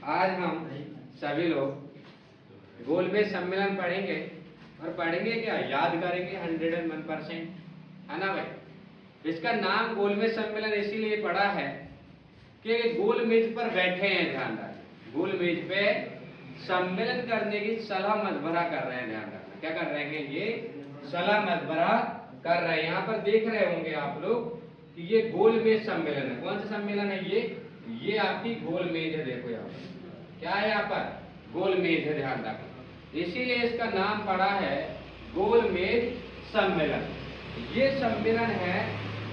आज हम सभी लोग गोलमेज सम्मेलन पढ़ेंगे और पढ़ेंगे क्या, याद करेंगे 101%, है ना भाई। इसका नाम गोलमेज सम्मेलन इसीलिए पड़ा है कि गोल मेज पर बैठे हैं, ध्यान रखना, गोल मेज पे सम्मेलन करने की सलाह मशवरा कर रहे हैं, ध्यान रखना। क्या कर रहे हैं, ये सलाह मशवरा कर रहे हैं। यहाँ पर देख रहे होंगे आप लोग कि ये गोल मेज सम्मेलन है। कौन सा सम्मेलन है ये आपकी गोल मेज है। देखो यहाँ पर क्या है, यहाँ पर गोल मेज है, ध्यान रखना। इसीलिए इसका नाम पड़ा है गोल मेज सम्मेलन। ये सम्मेलन है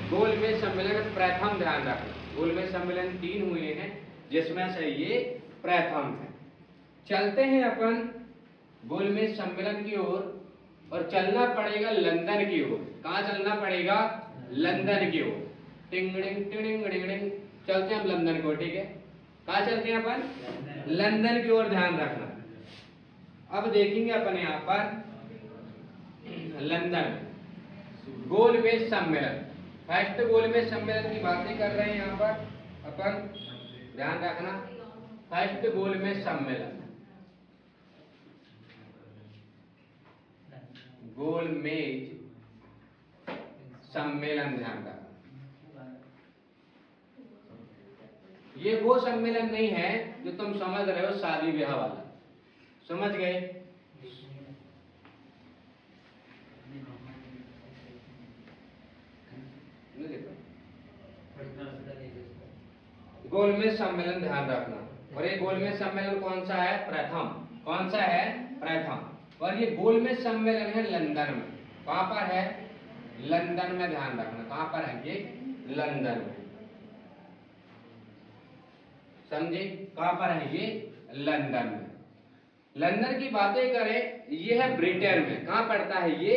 गोल मेज सम्मेलन प्रथम, ध्यान रखना। गोल मेज सम्मेलन 3 हुए हैं जिसमें से ये प्रथम है। चलते हैं अपन गोल मेज सम्मेलन की ओर और चलना पड़ेगा लंदन की ओर। कहाँ चलना पड़ेगा, लंदन की ओर। टिंगड़िंग टिंगड़िंग टिंगड़िंग, चलते हैं हम लंदन की ओर, ठीक है। कहाँ चलते हैं अपन, लंदन की ओर, ध्यान रखना। अब देखेंगे अपन यहाँ पर लंदन गोल मेज सम्मेलन, फर्स्ट गोल मेज सम्मेलन की बातें कर रहे हैं यहाँ पर अपन, ध्यान रखना। फर्स्ट गोल मेज सम्मेलन, गोल मेज सम्मेलन, ध्यान रखना। ये वो सम्मेलन नहीं है जो तुम समझ रहे हो शादी ब्याह वाला, समझ गए। गोल मेज सम्मेलन, ध्यान रखना। और ये गोल मेज सम्मेलन कौन सा है, प्रथम। कौन सा है, प्रथम। और ये गोल मेज सम्मेलन है लंदन में। कहां पर है, लंदन में, ध्यान रखना। कहां पर है ये, लंदन में, समझे। कहां पर है ये, लंदन में। लंदन की बातें करें, ये है ब्रिटेन में। कहां पड़ता है ये,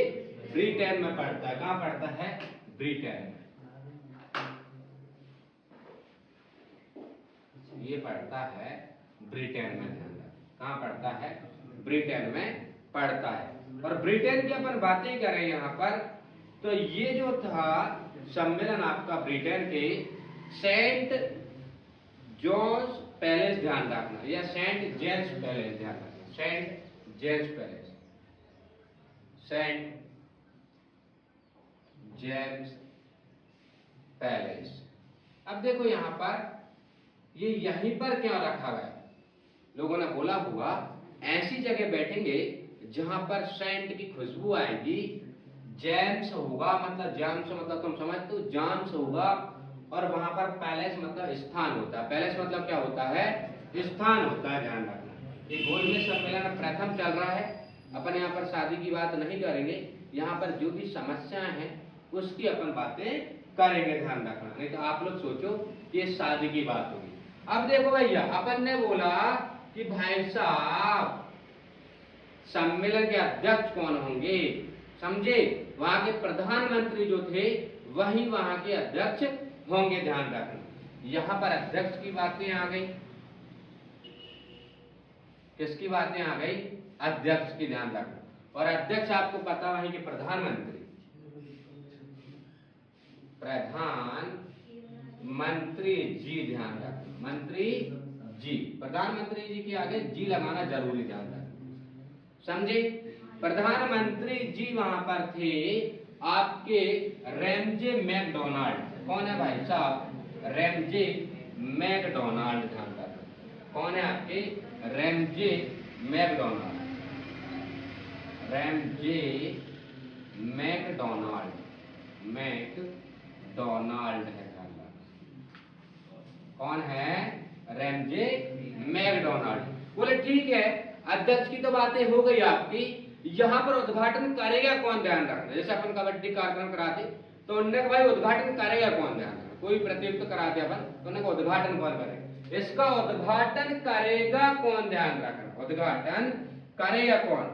ब्रिटेन में पड़ता है। कहां पड़ता है, ब्रिटेन में। ये पड़ता है ब्रिटेन में, ध्यान रखना। कहां पड़ता है, ब्रिटेन में पड़ता है। और ब्रिटेन की अपन बातें करें यहाँ पर, तो ये जो था सम्मेलन आपका ब्रिटेन के सेंट जॉर्ज पैलेस, ध्यान रखना, या सेंट जेम्स पैलेस, ध्यान रखना। Saint James Palace, Saint James Palace. अब देखो यहाँ पर ये यहीं पर क्यों रखा गया, लोगों ने बोला हुआ ऐसी जगह बैठेंगे जहां पर सेंट की खुशबू आएगी, जेम्स होगा, मतलब जेम्स मतलब तुम समझते हो, जेम्स होगा। और वहां पर पैलेस मतलब स्थान होता है। पैलेस मतलब क्या होता है, स्थान होता है, ध्यान रखना। ये गोल मेज सम्मेलन प्रथम चल रहा है। अपन यहाँ पर शादी की बात नहीं करेंगे, यहाँ पर जो भी समस्याएं हैं उसकी अपन बातें करेंगे, ध्यान रखना। नहीं तो आप लोग सोचो कि ये शादी की बात होगी। अब देखो भैया, अपन ने बोला कि भाई साहब सम्मेलन के अध्यक्ष कौन होंगे, समझे। वहां के प्रधानमंत्री जो थे वही वहां के अध्यक्ष होंगे, ध्यान रखना। यहां पर अध्यक्ष की बातें आ गई, किसकी बातें आ गई, अध्यक्ष की, ध्यान रखना। और अध्यक्ष आपको पता वहीं के प्रधानमंत्री, प्रधानमंत्री जी, ध्यान रखना। मंत्री जी, प्रधानमंत्री जी के आगे जी लगाना जरूरी, ध्यान रखना, समझे। प्रधानमंत्री जी वहां पर थे आपके रैमजे मैकडोनाल्ड। कौन है भाई साहब, रैमजे मैकडोनाल्ड, ध्यान रखना। कौन है आपके, Ramsay MacDonald, Ramsay MacDonald, MacDonald है, ध्यान रखना। कौन है, रैमजे मैकडोनाल्ड। बोले ठीक है, अध्यक्ष की तो बातें हो गई आपकी, यहाँ पर उद्घाटन करेगा कौन, ध्यान रखना। जैसे अपन कबड्डी कार्यक्रम कराते तो उनने भाई उद्घाटन करेगा कौन, ध्यान रखना। कोई प्रतियोगिता कराते अपन तो उन्हें उद्घाटन कौन करेगा, इसका उद्घाटन करेगा कौन, ध्यान रखना। उद्घाटन करेगा कौन,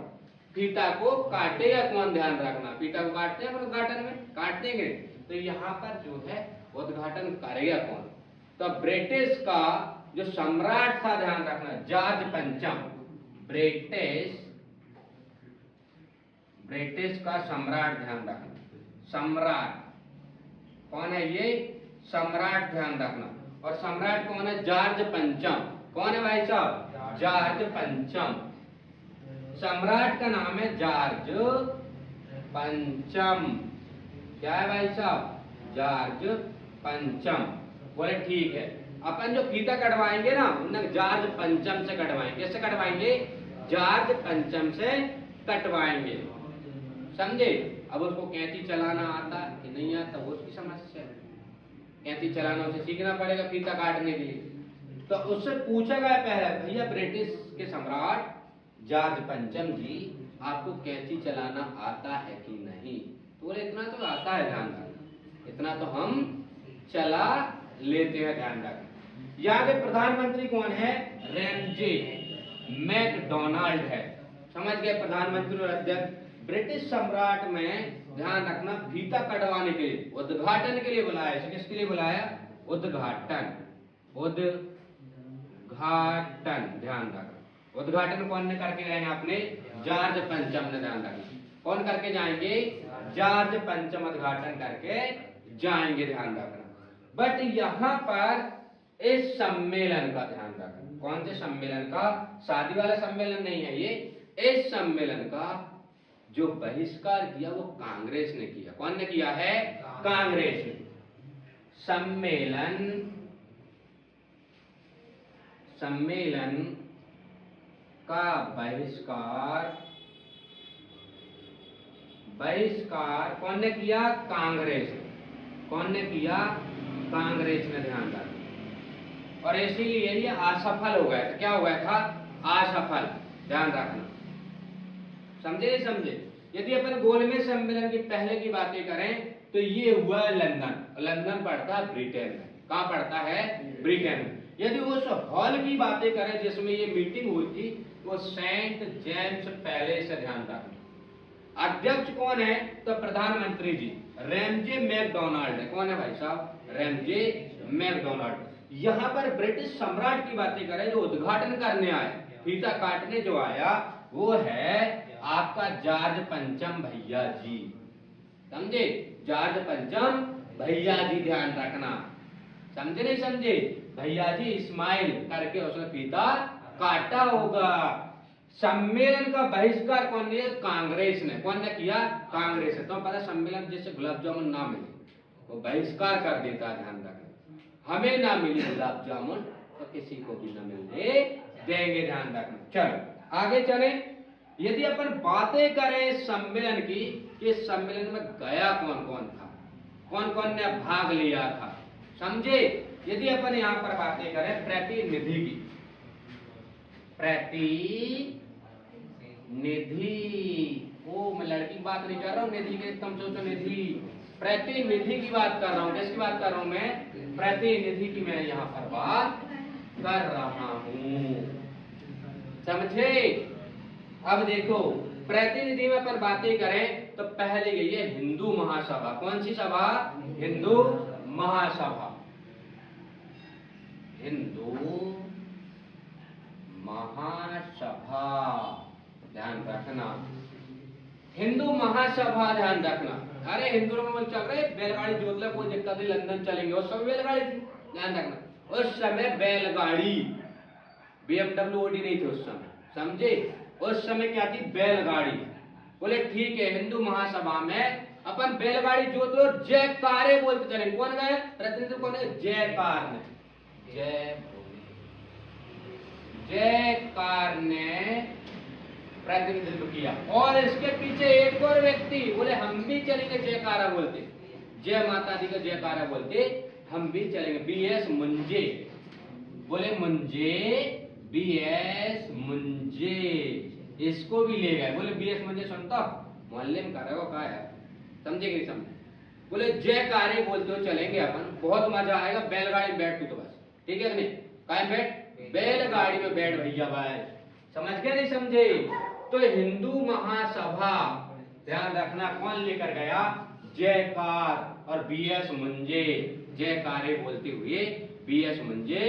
फीता को काटेगा कौन, ध्यान रखना। फीता को काटते हैं उद्घाटन में, काटेंगे। तो यहाँ पर जो है उद्घाटन करेगा कौन, तो ब्रिटिश का जो सम्राट था, ध्यान रखना, जॉर्ज पंचम। ब्रिटिश का सम्राट, ध्यान रखना, सम्राट कौन है ये, सम्राट, ध्यान रखना। और सम्राट कौन है, जॉर्ज पंचम। कौन है भाई साहब? जॉर्ज पंचम। सम्राट का नाम है जॉर्ज पंचम। क्या है भाई साहब? जॉर्ज पंचम। बोले ठीक है, अपन जो फीता कटवाएंगे ना उन्हें जॉर्ज पंचम से कटवाएंगे। कैसे कटवाएंगे? जॉर्ज पंचम से कटवाएंगे, समझे? अब उसको कैंची चलाना आता कि नहीं आता वो उसकी समस्या है। कैंची चलाना उसे सीखना पड़ेगा फीता काटने के लिए। तो उससे पूछा गया पहले, भैया ब्रिटिश के सम्राट जॉर्ज पंचम जी आपको कैंची चलाना आता है कि नहीं? तो बोले इतना तो आता है, ध्यान रखना, इतना तो हम चला लेते हैं, ध्यान रखना। यहाँ के प्रधानमंत्री कौन है? रैमजे मैकडोनाल्ड है। समझ गए? प्रधानमंत्री और अध्यक्ष। ब्रिटिश सम्राट में ध्यान रखना फीता कटवाने के लिए, उद्घाटन के लिए बुलाया। इसे किसके लिए बुलाया? उद्घाटन, उद्घाटन, ध्यान रखना। उद्घाटन कौन ने करके गए हैं? अपने जॉर्ज पंचम ने, ध्यान रखना। कौन करके जाएंगे? जॉर्ज पंचम उद्घाटन करके जाएंगे, ध्यान रखना। बट यहाँ पर इस सम्मेलन का ध्यान रखना। कौन से सम्मेलन का? शादी वाला सम्मेलन नहीं है ये। इस सम्मेलन का जो बहिष्कार किया वो कांग्रेस ने किया। कौन ने किया है? कांग्रेस ने। सम्मेलन का बहिष्कार कौन ने किया? कांग्रेस ने। कौन ने किया? कांग्रेस ने, ध्यान रखना। और इसीलिए ये असफल हो गया था। क्या हो गया था? असफल, ध्यान रखना। समझे नहीं समझे? यदि अपन गोलमेज सम्मेलन की पहले की बातें करें तो ये हुआ लंदन। लंदन पड़ता है ब्रिटेन में। कहाँ पड़ता है? ब्रिटेन में। यदि उस हॉल की बातें करें जिसमें ये मीटिंग हुई थी वो सेंट जेम्स पैलेस है, ध्यान रखना। अध्यक्ष कौन है? तो प्रधानमंत्री जी रैमजे मैकडोनाल्ड है। कौन है भाई साहब? Ramsay MacDonald. यहाँ पर ब्रिटिश सम्राट की बातें करें जो उद्घाटन करने आए, फीता काटने जो आया, वो है आपका जॉर्ज पंचम भैया जी। समझे? जॉर्ज पंचम भैया जी, ध्यान रखना। समझे नहीं समझे? भैया जी इस्माइल करके उसने फीता काटा होगा। सम्मेलन का बहिष्कार कौन ने? कांग्रेस ने। कौन ने किया? कांग्रेस ने। तो पता सम्मेलन जैसे गुलाब जामुन ना मिले वो बहिष्कार कर देता, ध्यान रखना। हमें ना मिले गुलाब जामुन तो किसी को भी ना मिलने देंगे, ध्यान रखना। चलो आगे चले। यदि अपन बातें करें सम्मेलन की कि सम्मेलन में गया कौन कौन था, कौन कौन ने भाग लिया था, समझे? यदि अपन यहाँ पर बातें करें प्रतिनिधि की, प्रतिनिधि, ओ मैं लड़की की बात नहीं कर रहा हूँ, निधि के तुम सोचो निधि, प्रतिनिधि की बात कर रहा हूँ। किसकी बात कर रहा हूँ मैं? प्रतिनिधि की मैं यहाँ पर बात कर रहा हूँ, समझे? अब देखो प्रतिनिधि में पर बातें करें तो पहले गई है हिंदू महासभा। कौन सी सभा? हिंदू महासभा। हिंदू महासभा, ध्यान रखना। हिंदू महासभा, ध्यान रखना। अरे हिंदू में चल रहे बैलगाड़ी जोतला, कोई दिक्कत नहीं, लंदन चलेंगे। उस समय बैलगाड़ी थी, ध्यान रखना। उस समय बैलगाड़ी, BMW ओडी नहीं थी उस समय, समझे? उस समय क्या थी? बैलगाड़ी। बोले ठीक है, हिंदू महासभा में अपन बैलगाड़ी जोत लो, जयकारे बोलते चलेंगे। कौन गए? प्रतिनिधि कौन है? जयकार ने, जयकार ने प्रतिनिधित्व किया। और इसके पीछे एक और व्यक्ति बोले हम भी चलेंगे, जयकारा बोलते, जय माता दी का जयकारा बोलते, हम भी चलेंगे। BS मुंजे, बोले मुंजे, BS मुंजे, इसको भी ले गए। बोले BS मुंजे सुनता मोहल्ले में कर रहे हो क्या यार, समझे कि नहीं समझे? बोले जयकारे बोलते हो चलेंगे अपन, बहुत मजा आएगा, बैलगाड़ी में बैठ तू तो बस, ठीक है नहीं? काहे बैठ? बैलगाड़ी में बैठ भैया भाई, समझ गए नहीं समझे? तो हिंदू महासभा, ध्यान रखना, कौन लेकर गया? जयकार। और BS मुंजे, जयकारे बोलते हुए BS मुंजे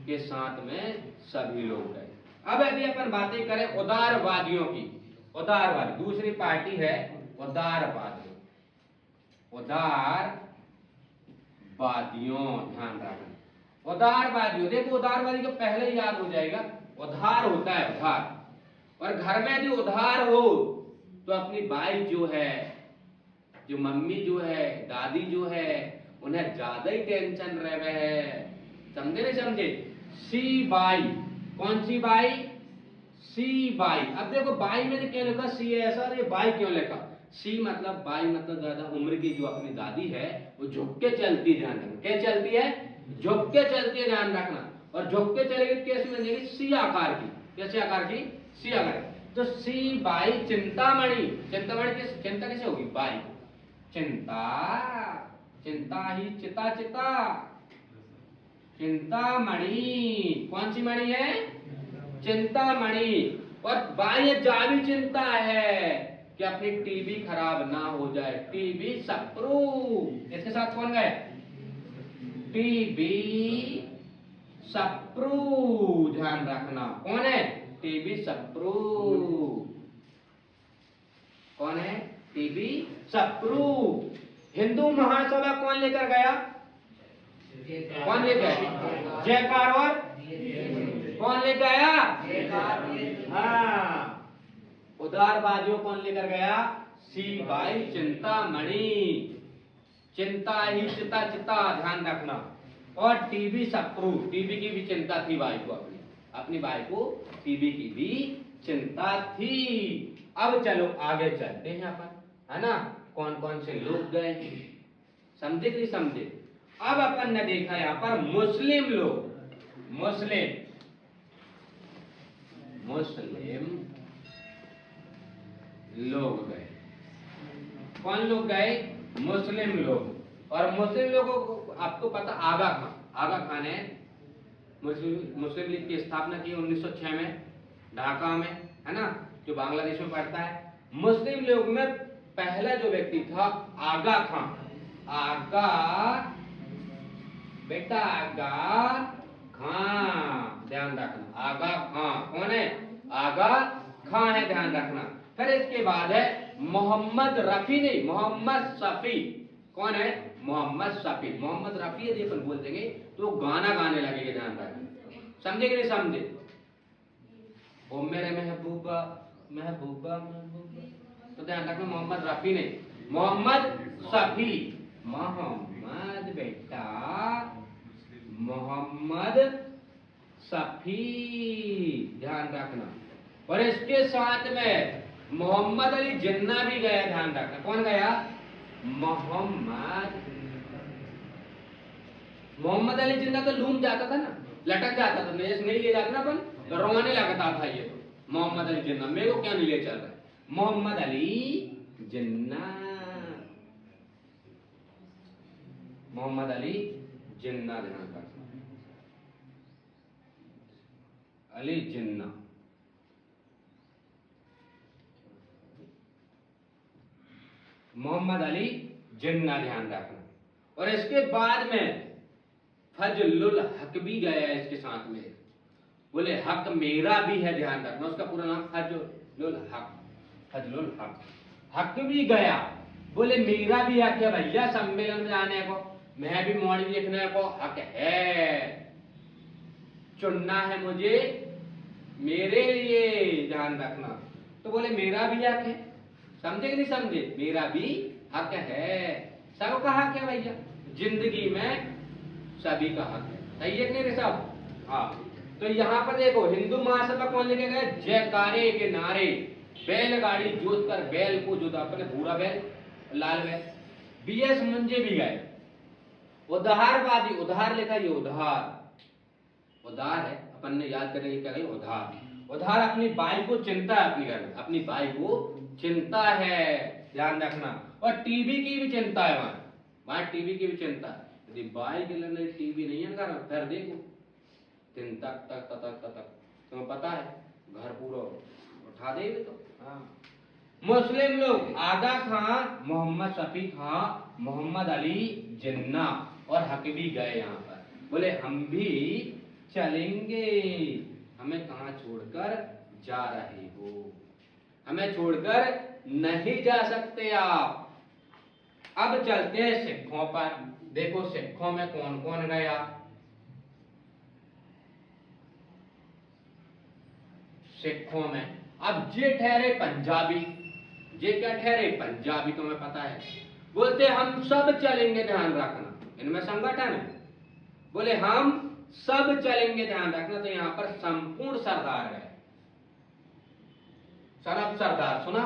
के साथ में सभी लोग गए। अब यदि अपन बातें करें उदारवादियों की, उदारवादी दूसरी पार्टी है उदारवादी, उदारवादियों, ध्यान रखना। उदारवादी, देखो उदारवादी को पहले ही याद हो जाएगा, उधार होता है उधार। और घर में यदि उधार हो तो अपनी बाई जो है, जो मम्मी जो है, दादी जो है, उन्हें ज्यादा ही टेंशन रहे है। समझे नहीं समझे? सी बाई, कौन सी बाई? C by. अब देखो बाई में क्या लिखा, सी है ऐसा, और ये बाई क्यों लिखा? सी मतलब बाई मतलब ज्यादा उम्र की जो अपनी दादी है वो झुक के चलती है, ध्यान रखना। क्या चलती है? झुक के चलती है, ध्यान रखना। और झुक के चलेगी कैसे बन जाएगी? सी आकार की। कैसे आकार की? सी आकार की। तो सी बाई चिंतामणि, चिंतामणि किस, चिंता कैसे होगी? बाई, चिंता, चिंता ही चिता, चिता, चिंतामणि। कौन सी मणि है? चिंतामणि। और बाह्य जावी चिंता है कि अपनी टीबी खराब ना हो जाए, टीबी सप्रू। इसके साथ कौन गए? टीबी सप्रू, ध्यान रखना। कौन है? टीबी सप्रू। कौन है? टीबी सप्रू। हिंदू महासभा कौन लेकर गया? कौन लेकर गया? जयकार। और कौन लेकर आया? हाँ, उदारवादियों कौन लेकर गया? सी बाई चिंतामणि, चिंता ही चिता, चिता, ध्यान रखना। और टीबी सप्रू, टीबी की भी चिंता थी बाई को, अपनी बाई को टीबी की भी चिंता थी। अब चलो आगे चलते हैं अपन, है ना, कौन कौन से लोग गए, समझे कि नहीं समझे? अब अपन ने देखा यहाँ पर मुस्लिम लोग, मुस्लिम लोग गए। कौन लोग गए? मुस्लिम लोग। और मुस्लिम लोगों को आपको पता, आगा खान, आगा खान है मुस्लिम लीग की स्थापना की 1906 में ढाका में, है ना, जो बांग्लादेश में पड़ता है। मुस्लिम लोग में पहला जो व्यक्ति था आगा खान, आगा, बेटा आगा खां, ध्यान रखना। आगा खां कौन है? आगा खां है, ध्यान रखना। फिर इसके बाद है मोहम्मद रफी, नहीं मोहम्मद शफी। कौन है? मोहम्मद शफी। मोहम्मद रफी यदि अपन बोल देंगे तो गाना गाने लगेंगे, ध्यान रखना। समझे कि नहीं समझे? ओ मेरे महबूबा महबूबा महबूबा, तो ध्यान रखना मोहम्मद रफी नहीं, मोहम्मद शफी। मोहम्मद बेटा, मोहम्मद शफी, ध्यान रखना। और इसके साथ में मोहम्मद अली जिन्ना भी गया, ध्यान रखना। कौन गया? मोहम्मद अली जिन्ना तो लूम जाता था ना, लटक जाता था, नहीं ले जाते ना अपन तो रोने लगता था। ये तो मोहम्मद अली जिन्ना, मेरे को क्या नहीं ले चल रहा है? मोहम्मद अली जिन्ना, मोहम्मद अली जिन्ना, ध्यान रखना। अली जिन्ना, मोहम्मद अली जिन्ना, ध्यान रखना। और इसके बाद में फजलुल हक भी गया है इसके साथ में। बोले हक मेरा भी है, ध्यान रखना। उसका पूरा नाम फजलुल हक, फजलुल हक। हक भी गया, बोले मेरा भी हक है भैया सम्मेलन में आने को, मैं भी मौड़ी लिखने को हक है, चुनना है मुझे मेरे लिए, ध्यान रखना। तो बोले मेरा भी हक है, समझे कि नहीं समझे? मेरा भी हक है, सबका हक है भैया, जिंदगी में सभी का हक है। सही है कि नहीं रे साहब? हाँ। तो यहाँ पर देखो हिंदू महासभा कौन लेके गए? जयकारे के नारे, बैलगाड़ी जोत कर बैल को जोता, अपने भूरा बैल लाल बैल। बीएस मुंजे भी गए। उदारवादी, उधार लिखा, ये उधार, उधार है, अपन ने याद करने की क्या कही? उधार। उधार अपनी बाई को चिंता है, अपनी घर में अपनी बाई को चिंता है, ध्यान रखना। और टीबी की भी चिंता है, वहां टीबी की भी चिंता है। यदि बाई के लिए टीबी नहीं है घर, फिर देखो दिन तक तक तक तक तक तुम्हें पता है घर पूरा उठा देंगे। तो हाँ, मुस्लिम लोग आगा खां, मोहम्मद शफी खां, मोहम्मद अली जिन्ना और हक भी गए यहाँ पर। बोले हम भी चलेंगे, हमें कहाँ छोड़कर जा रहे हो, हमें छोड़कर नहीं जा सकते आप। अब चलते हैं सिखों पर। देखो सिखों में कौन कौन गया, सिखों में। अब ये ठहरे पंजाबी, ये क्या ठहरे पंजाबी, तुम्हें पता है। बोलते हम सब चलेंगे, ध्यान रखना, इनमें संगठन है। बोले हम सब चलेंगे, ध्यान रखना। तो यहां पर संपूर्ण सरदार है। सन ऑफ सरदार सुना,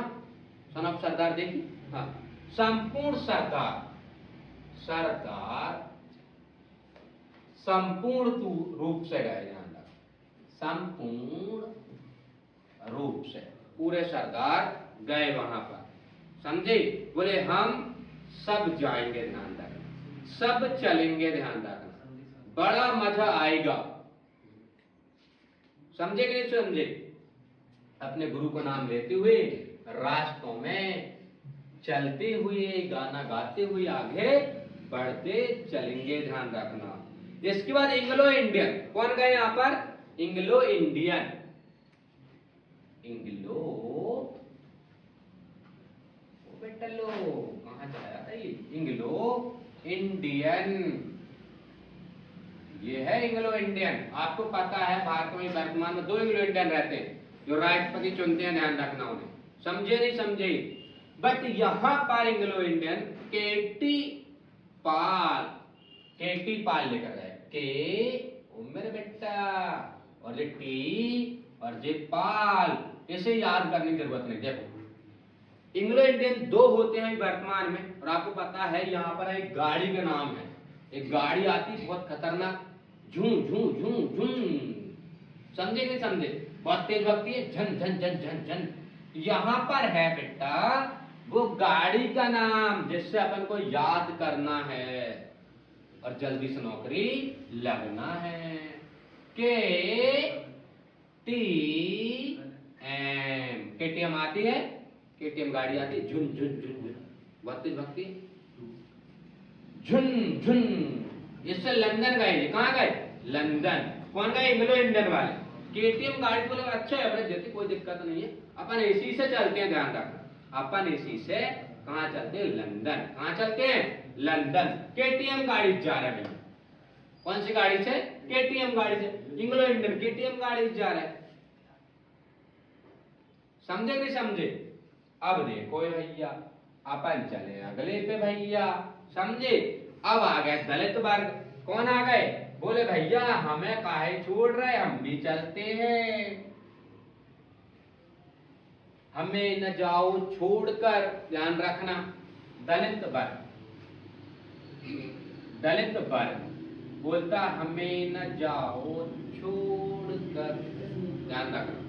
सन ऑफ सरदार देखी, हाँ, संपूर्ण सरदार, सरदार संपूर्ण रूप से गए, ध्यान रखना, संपूर्ण रूप से पूरे सरदार गए वहां पर, समझे। बोले हम सब जाएंगे, ध्यान रखना, सब चलेंगे, ध्यान रखना, बड़ा मजा आएगा, समझे कि नहीं समझे। अपने गुरु को नाम लेते हुए रास्तों में चलते हुए गाना गाते हुए आगे बढ़ते चलेंगे, ध्यान रखना। इसके बाद इंग्लो इंडियन, कौन गए यहां पर, इंग्लो इंडियन, इंग्लो बेटा लो कहां जाया था ये, इंग्लो इंडियन, ये है इंग्लो इंडियन। आपको पता है भारत में वर्तमान में 2 इंग्लो इंडियन रहते हैं जो राष्ट्रपति चुनते हैं, ध्यान रखना उन्हें, समझे नहीं समझे। बट यहां पर इंग्लो इंडियन केटी पाल लेकर गए, के मेरे बेटा, और जे टी और जे पाल, इसे याद करने की जरूरत नहीं। देखो इंग्लो इंडियन 2 होते हैं वर्तमान में, और आपको पता है यहां पर एक गाड़ी का नाम है, एक गाड़ी आती बहुत खतरनाक, झूं झूं झूं झूं, समझे नहीं समझे, बहुत तेज भगती है, झन झन झन झन झन। यहां पर है बेटा वो गाड़ी का नाम जिससे अपन को याद करना है और जल्दी से नौकरी लगना है। के टी एम, केटीएम आती है, केटीएम गाड़ी आती है, झुन झुन झुन झुन, बहुत तेज भगती है, झुन झुन। इससे लंदन गए, कहां गए, लंदन। कौन गए, इंग्लो इंडियन वाले। केटीएम गाड़ी को लगा अच्छा एवरेज देती, कोई दिक्कत नहीं है, अपन एसी से चलते हैं, ध्यान रखना, अपन एसी से कहां चलते हैं, लंदन। कहां चलते हैं, लंदन। केटीएम गाड़ी जा रहे हैं, कौन सी गाड़ी से, केटीएम गाड़ी से। इंग्लो इंडियन केटीएम गाड़ी जा रहे हैं, समझे नहीं समझे। अब देखो भैया अपन चले अगले पे भैया, समझे। अब आ गए दलित वर्ग, कौन आ गए, बोले भैया हमें काहे छोड़ रहे, हम भी चलते हैं, हमें न जाओ छोड़कर, ध्यान रखना। दलित वर्ग, दलित वर्ग बोलता हमें न जाओ छोड़कर, ध्यान रखना,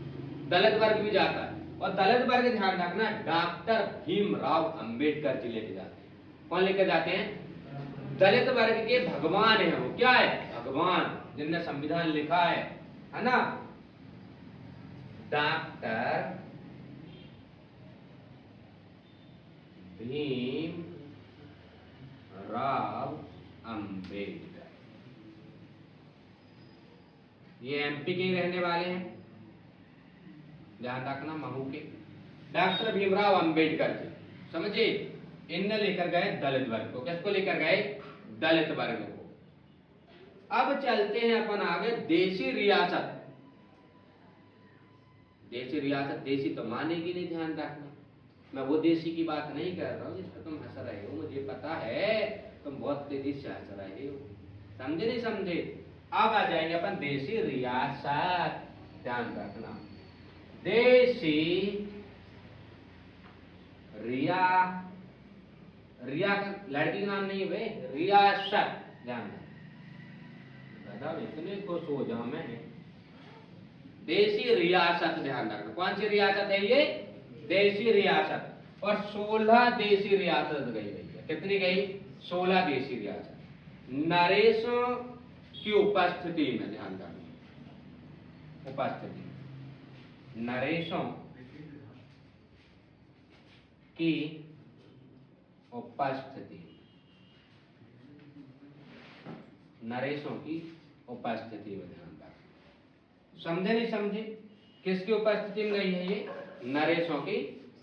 दलित वर्ग भी जाता है। और दलित वर्ग ध्यान रखना डॉक्टर भीमराव अंबेडकर जी लेके जाते हैं। कौन लेकर जाते हैं, दलित वर्ग के भगवान है वो, क्या है, भगवान, जिनने संविधान लिखा है ना, डॉक्टर भीम राव अंबेडकर। ये एमपी के रहने वाले हैं, ध्यान रखना, महू के, डॉक्टर भीमराव अंबेडकर जी, समझे। इनने लेकर गए दलित वर्ग को, किसको लेकर गए, दलित वर्ग को। अब चलते हैं अपन आगे, देशी रियासत। देशी रियासत, देशी तो मानेगी नहीं, ध्यान रखना, मैं वो देशी की बात नहीं कर रहा हूं जिस पर तुम हंस रहे हो, मुझे पता है तुम बहुत तेजी से हंस रहे हो, समझे नहीं समझे। अब आ जाएंगे अपन देशी रियासत, ध्यान रखना, देशी रिया, रिया का लड़की का नाम नहीं है भाई, रियासत, ध्यान रखना, इतने खुश हो जाऊं मैं। देशी रियासत, ध्यान रखना, कौन सी रियासत है ये, देशी रियासत। और 16 देशी रियासत गई भैया, कितनी गई, 16 देशी रियासत, नरेशों की उपस्थिति में, ध्यान रखना, उपस्थिति, नरेशों की उपस्थिति, नरेशों की उपस्थिति में, ध्यान रखना, समझे नहीं समझे। किसकी उपस्थिति में गई है ये, नरेशों की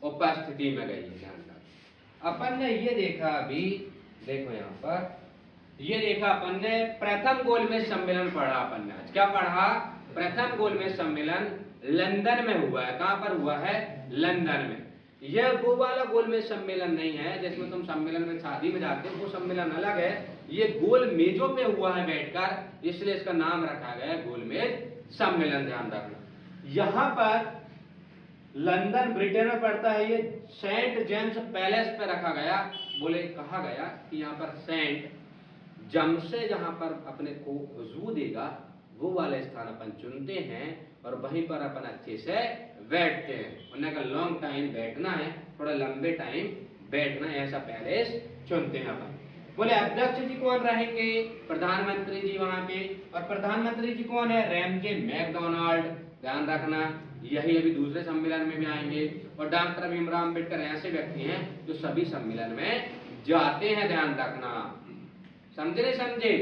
उपस्थिति में गई है, ध्यान रखना। अपन ने ये देखा अभी, देखो यहाँ पर ये देखा अपन ने, प्रथम गोलमेज सम्मेलन पढ़ा अपन ने आज, क्या पढ़ा, प्रथम गोलमेज सम्मेलन लंदन में हुआ है। कहां पर हुआ है? लंदन में। यह वो वाला गोलमेज सम्मेलन नहीं है जिसमें तुम सम्मेलन में शादी में जाते हो, वो सम्मेलन अलग है। ये गोल मेजों पे हुआ है बैठकर, इसलिए इसका नाम रखा गया है गोलमेज सम्मेलन। ध्यान रखना, यहाँ पर लंदन ब्रिटेन में पड़ता है। ये सेंट जेम्स पैलेस पे रखा गया। बोले कहा गया कि यहाँ पर सेंट जेम्स से जहाँ पर अपने को हुजू देगा वो वाला स्थान अपन चुनते हैं और वहीं पर अपन अच्छे से बैठते हैं। उन्होंने कहा लॉन्ग टाइम बैठना है, थोड़ा लंबे टाइम बैठना है, ऐसा पैलेस चुनते हैं अपन। बोले अध्यक्ष जी कौन रहेंगे? प्रधानमंत्री जी वहां के। और प्रधानमंत्री जी कौन है? Ramsay MacDonald. ध्यान रखना, यही अभी दूसरे सम्मेलन में भी आएंगे। और डॉक्टर भीमराव अम्बेडकर ऐसे व्यक्ति हैं जो सभी सम्मेलन में जाते हैं। ध्यान रखना, समझे नहीं समझे?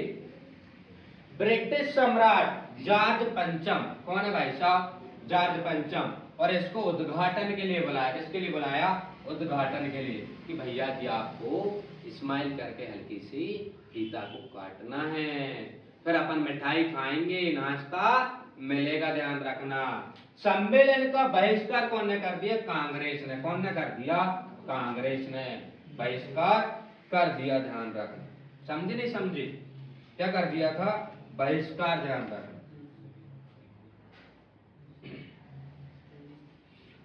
ब्रिटिश सम्राट जॉर्ज पंचम कौन है भाई साहब? जॉर्ज पंचम। और इसको उद्घाटन के लिए बुलाया। किसके लिए बुलाया? उद्घाटन के लिए, कि भैया जी आपको स्माइल करके हल्की सी फीता को काटना है, फिर अपन मिठाई खाएंगे, नाश्ता मिलेगा। ध्यान रखना, सम्मेलन का बहिष्कार कौन ने कर दिया? कांग्रेस ने। कौन ने कर दिया? कांग्रेस ने बहिष्कार कर दिया। ध्यान रखना, समझे नहीं समझे? क्या कर दिया था? बहिष्कार। ध्यान रखना।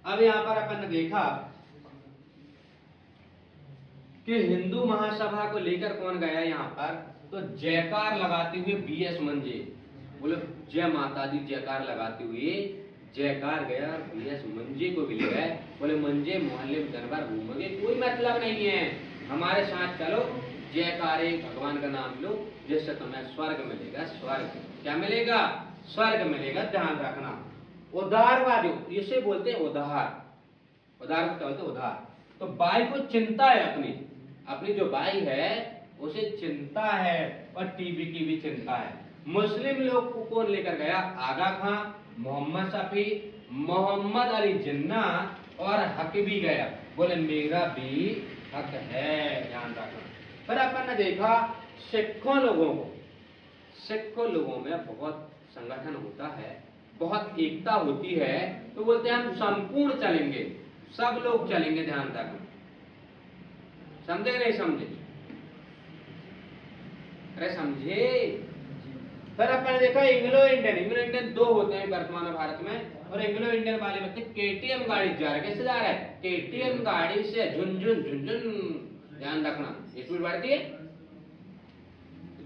अब यहां पर अपन ने देखा कि हिंदू महासभा को लेकर कौन गया यहाँ पर? तो जयकार लगाते हुए बीएस मंजे। बोले जय माता दी, जयकार लगाते हुए जयकार गया। बीएस मंजे को भी ले गए। बोले मंजे मोहल्ले में दिन भर घूमोगे, कोई मतलब नहीं है, हमारे साथ चलो, जयकारे भगवान का नाम लो, जिससे तुम्हें स्वर्ग मिलेगा। स्वर्ग क्या मिलेगा? स्वर्ग मिलेगा। ध्यान रखना, उदारवादी इसे बोलते हैं उदार। उदार क्या बोलते हैं? उदार। तो बाई को चिंता है, अपनी जो बाई है उसे चिंता है, और टीबी की भी चिंता है। मुस्लिम लोग को कौन लेकर गया? आगा खां, मोहम्मद शफी, मोहम्मद अली जिन्ना और हक भी गया। बोले मेरा भी हक है। ध्यान रखना। फिर अपन ने देखा सिखों लोगों में बहुत संगठन होता है, बहुत एकता होती है, तो बोलते हैं हम संपूर्ण चलेंगे, सब लोग चलेंगे। ध्यान रखना, समझे नहीं समझे? अरे समझे? फिर अपन ने देखा एंग्लो इंडियन दो होते हैं वर्तमान भारत में, और एंग्लो इंडियन वाले बच्चे केटीएम गाड़ी जा रहा है। किससे जा रहा है? केटीएम गाड़ी से झुनझुन झुनझुन। ध्यान रखना, स्पीड बढ़ती है।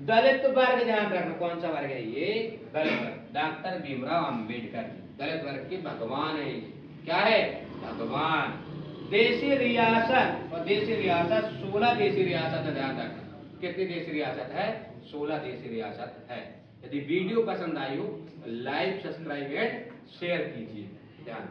दलित वर्ग, ध्यान रखना, कौन सा वर्ग है ये? दलित वर्ग। डॉक्टर भीमराव अंबेडकर दलित वर्ग के भगवान है। क्या है? भगवान। देशी रियासत, और देशी रियासत 16 देशी रियासत है। ध्यान रखना, कितनी देशी रियासत है? 16 देशी रियासत है। यदि वीडियो पसंद आई हो तो लाइक, सब्सक्राइब एंड शेयर कीजिए। ध्यान।